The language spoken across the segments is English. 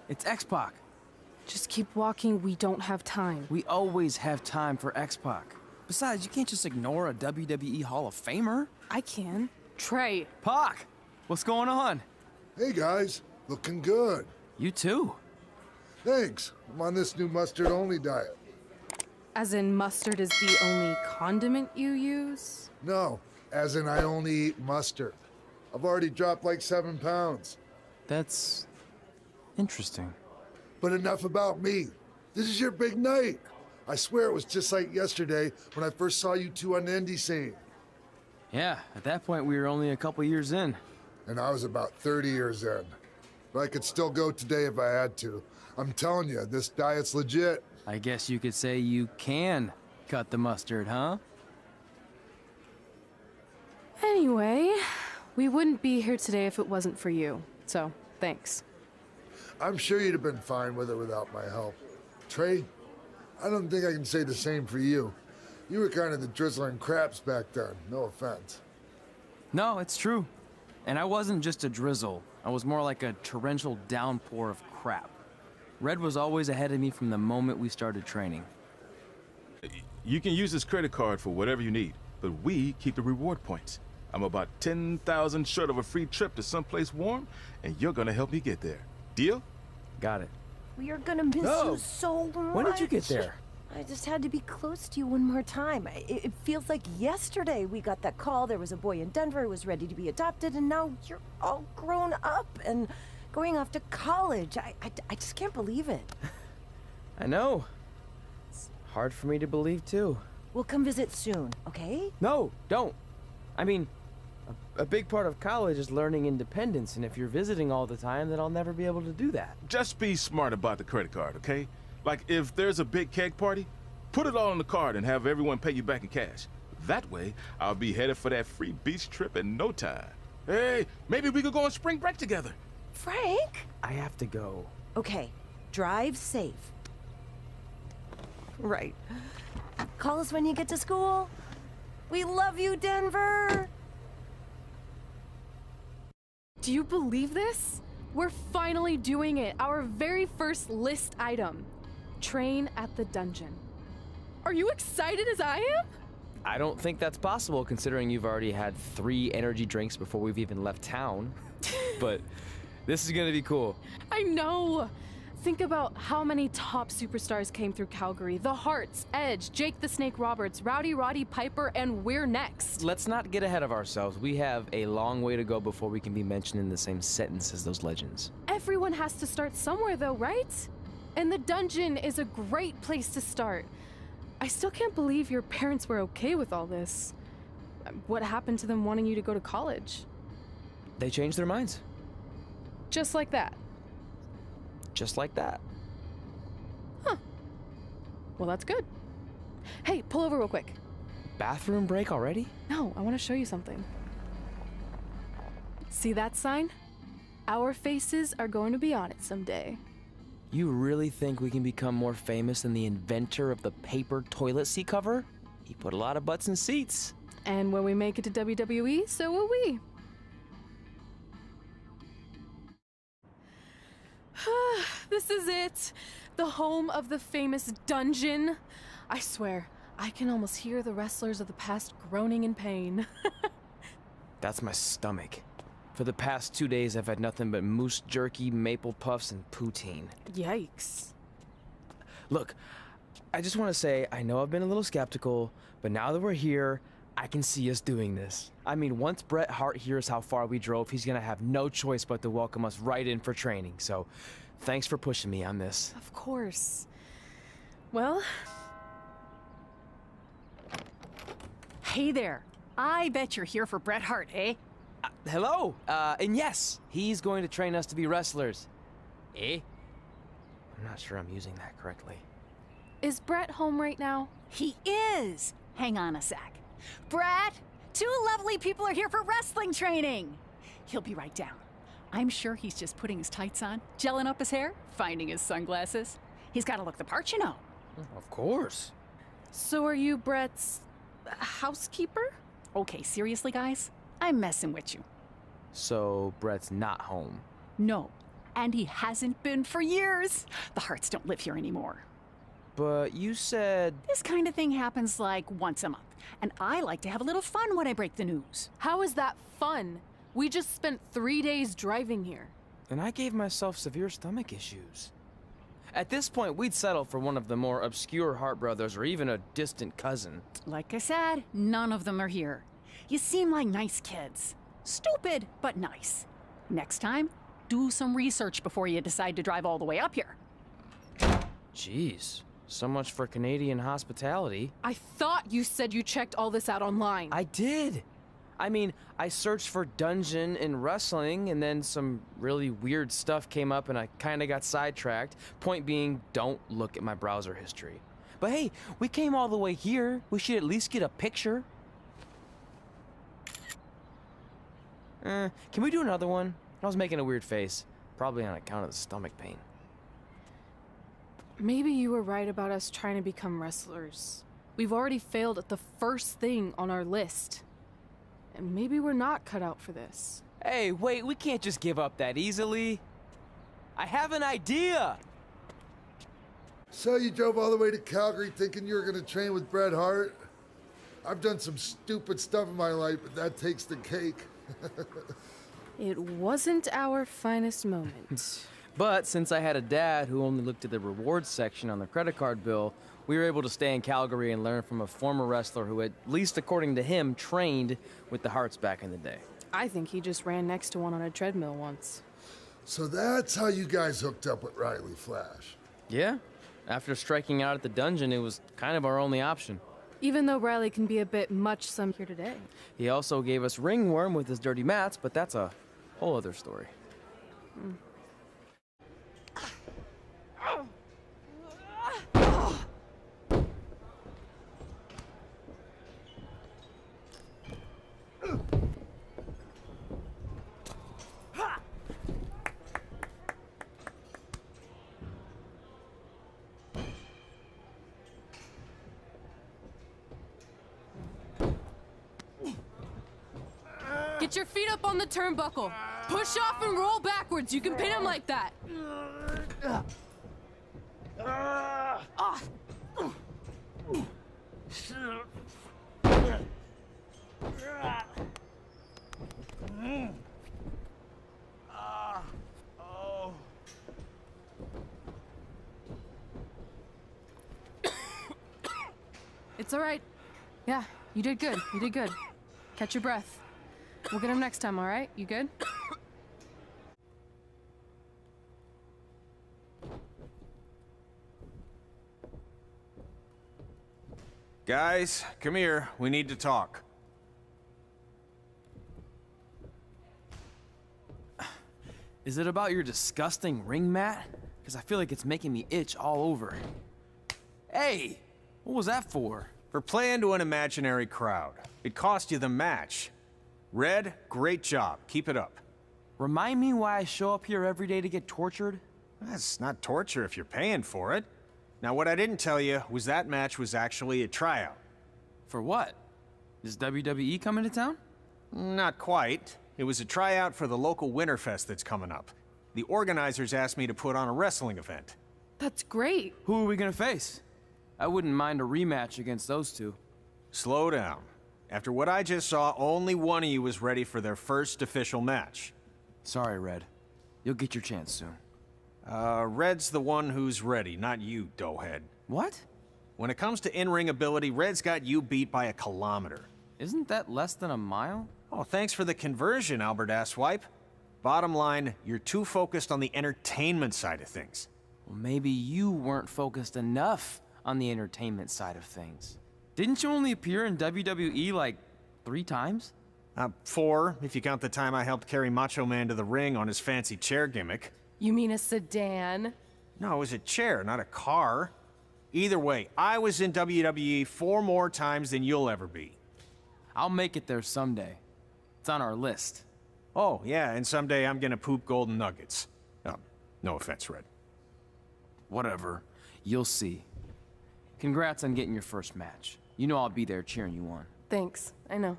It's X-Pac. Just keep walking, we don't have time. We always have time for X-Pac. Besides, you can't just ignore a WWE Hall of Famer. I can. Trey. Pac, what's going on? Hey guys, looking good. You too. Thanks. I'm on this new mustard-only diet. As in mustard is the only condiment you use? No, as in I only eat mustard. I've already dropped like 7 pounds. That's interesting. But enough about me. This is your big night. I swear it was just like yesterday when I first saw you two on the indie scene. Yeah, at that point we were only a couple years in. And I was about 30 years in. But I could still go today if I had to. I'm telling you, this diet's legit. I guess you could say you can cut the mustard, huh? Anyway, we wouldn't be here today if it wasn't for you. So, thanks. I'm sure you'd have been fine with it without my help. Trey, I don't think I can say the same for you. You were kind of the drizzling craps back then, no offense. No, it's true. And I wasn't just a drizzle. I was more like a torrential downpour of crap. Red was always ahead of me from the moment we started training. You can use this credit card for whatever you need, but we keep the reward points. I'm about 10,000 short of a free trip to someplace warm, and you're gonna help me get there. Deal? Got it. We are gonna miss Oh, you so much. When did you get there? I just had to be close to you one more time. It feels like yesterday we got that call. There was a boy in Denver who was ready to be adopted, and now you're all grown up and going off to college. I just can't believe it. I know. It's hard for me to believe, too. We'll come visit soon, okay? No, don't. I mean, a big part of college is learning independence, and if you're visiting all the time, then I'll never be able to do that. Just be smart about the credit card, okay? Like, if there's a big keg party, put it all on the card and have everyone pay you back in cash. That way, I'll be headed for that free beach trip in no time. Hey, maybe we could go on spring break together. Frank? I have to go. Okay, drive safe. Right. Call us when you get to school. We love you, Denver! Do you believe this? We're finally doing it. Our very first list item. Train at the dungeon. Are you excited as I am? I don't think that's possible, considering you've already had 3 energy drinks before we've even left town. But this is gonna be cool. I know. Think about how many top superstars came through Calgary. The Hearts, Edge, Jake the Snake Roberts, Rowdy Roddy Piper, and we're next. Let's not get ahead of ourselves. We have a long way to go before we can be mentioned in the same sentence as those legends. Everyone has to start somewhere though, right? And the dungeon is a great place to start. I still can't believe your parents were okay with all this. What happened to them wanting you to go to college? They changed their minds. Just like that. Just like that. Huh. Well, that's good. Hey, pull over real quick. Bathroom break already? No, I want to show you something. See that sign? Our faces are going to be on it someday. You really think we can become more famous than the inventor of the paper toilet seat cover? He put a lot of butts in seats. And when we make it to WWE, so will we. This is it. The home of the famous dungeon. I swear, I can almost hear the wrestlers of the past groaning in pain. That's my stomach. For the past 2 days, I've had nothing but moose jerky, maple puffs, and poutine. Yikes. Look, I just want to say, I know I've been a little skeptical, but now that we're here, I can see us doing this. I mean, once Bret Hart hears how far we drove, he's gonna have no choice but to welcome us right in for training. So, thanks for pushing me on this. Of course. Well... Hey there. I bet you're here for Bret Hart, eh? Hello, and yes, he's going to train us to be wrestlers. Eh? I'm not sure I'm using that correctly. Is Bret home right now? He is. Hang on a sec. Bret, 2 lovely people are here for wrestling training. He'll be right down. I'm sure he's just putting his tights on, gelling up his hair, finding his sunglasses. He's got to look the part, you know. Of course. So are you Bret's housekeeper? Okay, seriously, guys? I'm messing with you. So, Bret's not home. No, And he hasn't been for years. The Harts don't live here anymore. But you said... This kind of thing happens like once a month. And I like to have a little fun when I break the news. How is that fun? We just spent 3 days driving here. And I gave myself severe stomach issues. At this point, we'd settle for one of the more obscure Hart brothers or even a distant cousin. Like I said, none of them are here. You seem like nice kids. Stupid, but nice. Next time, do some research before you decide to drive all the way up here. Jeez, so much for Canadian hospitality. I thought you said you checked all this out online. I did. I mean, I searched for dungeon in wrestling, and then some really weird stuff came up, and I kind of got sidetracked. Point being, don't look at my browser history. But hey, we came all the way here. We should at least get a picture. Can we do another one? I was making a weird face, probably on account of the stomach pain. Maybe you were right about us trying to become wrestlers. We've already failed at the first thing on our list. And maybe we're not cut out for this. Hey, wait, we can't just give up that easily. I have an idea! So you drove all the way to Calgary thinking you were going to train with Bret Hart? I've done some stupid stuff in my life, but that takes the cake. It wasn't our finest moment. But since I had a dad who only looked at the rewards section on the credit card bill, we were able to stay in Calgary and learn from a former wrestler who, at least according to him, trained with the Harts back in the day. I think he just ran next to one on a treadmill once. So that's how you guys hooked up with Riley Flash. Yeah, after striking out at the dungeon, it was kind of our only option. Even though Riley can be a bit much some here today. He also gave us ringworm with his dirty mats, but that's a whole other story. Get your feet up on the turnbuckle. Push off and roll backwards. You can pin him like that. It's all right. Yeah, you did good. You did good. Catch your breath. We'll get him next time, all right? You good? Guys, come here. We need to talk. Is it about your disgusting ring mat? Because I feel like it's making me itch all over. Hey, what was that for? For playing to an imaginary crowd. It cost you the match. Red, great job. Keep it up. Remind me why I show up here every day to get tortured? That's not torture if you're paying for it. Now, what I didn't tell you was that match was actually a tryout. For what? Is WWE coming to town? Not quite. It was a tryout for the local Winterfest that's coming up. The organizers asked me to put on a wrestling event. That's great. Who are we gonna face? I wouldn't mind a rematch against those two. Slow down. After what I just saw, only one of you was ready for their first official match. Sorry, Red. You'll get your chance soon. Red's the one who's ready, not you, doughhead. What? When it comes to in-ring ability, Red's got you beat by a kilometer. Isn't that less than a mile? Oh, thanks for the conversion, Albert Asswipe. Bottom line, you're too focused on the entertainment side of things. Well, maybe you weren't focused enough on the entertainment side of things. Didn't you only appear in WWE like 3 times? 4, if you count the time I helped carry Macho Man to the ring on his fancy chair gimmick. You mean a sedan? No, it was a chair, not a car. Either way, I was in WWE 4 more times than you'll ever be. I'll make it there someday. It's on our list. Oh, yeah, and someday I'm gonna poop golden nuggets. No offense, Red. Whatever. You'll see. Congrats on getting your first match. You know I'll be there cheering you on. Thanks. I know.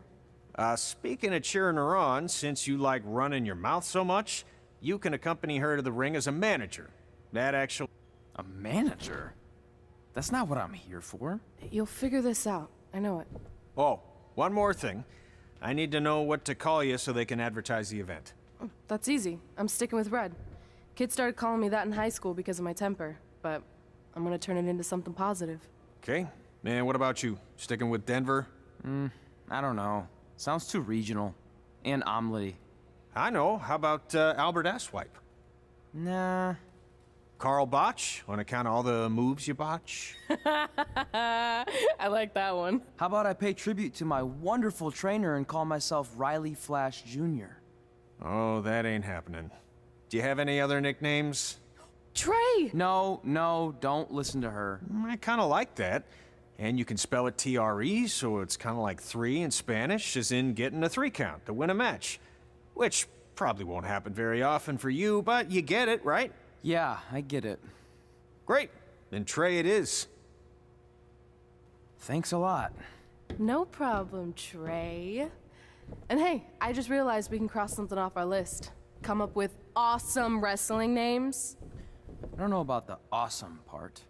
Speaking of cheering her on, since you like running your mouth so much, You can accompany her to the ring as a manager. That actually... A manager? That's not what I'm here for. You'll figure this out. I know it. Oh, one more thing. I need to know what to call you so they can advertise the event. That's easy. I'm sticking with Red. Kids started calling me that in high school because of my temper, but I'm gonna turn it into something positive. Okay. And what about you? Sticking with Denver? I don't know. Sounds too regional. And omelette-y. I know. How about Albert Asswipe? Nah. Carl Botch, on account of all the moves you botch? I like that one. How about I pay tribute to my wonderful trainer and call myself Riley Flash Jr.? Oh, that ain't happening. Do you have any other nicknames? Trey! No, don't listen to her. I kind of like that. And you can spell it T-R-E, so it's kind of like three in Spanish, as in getting a 3 count to win a match. Which probably won't happen very often for you, but you get it, right? Yeah, I get it. Great. Then Trey it is. Thanks a lot. No problem, Trey. And hey, I just realized we can cross something off our list. Come up with awesome wrestling names. I don't know about the awesome part.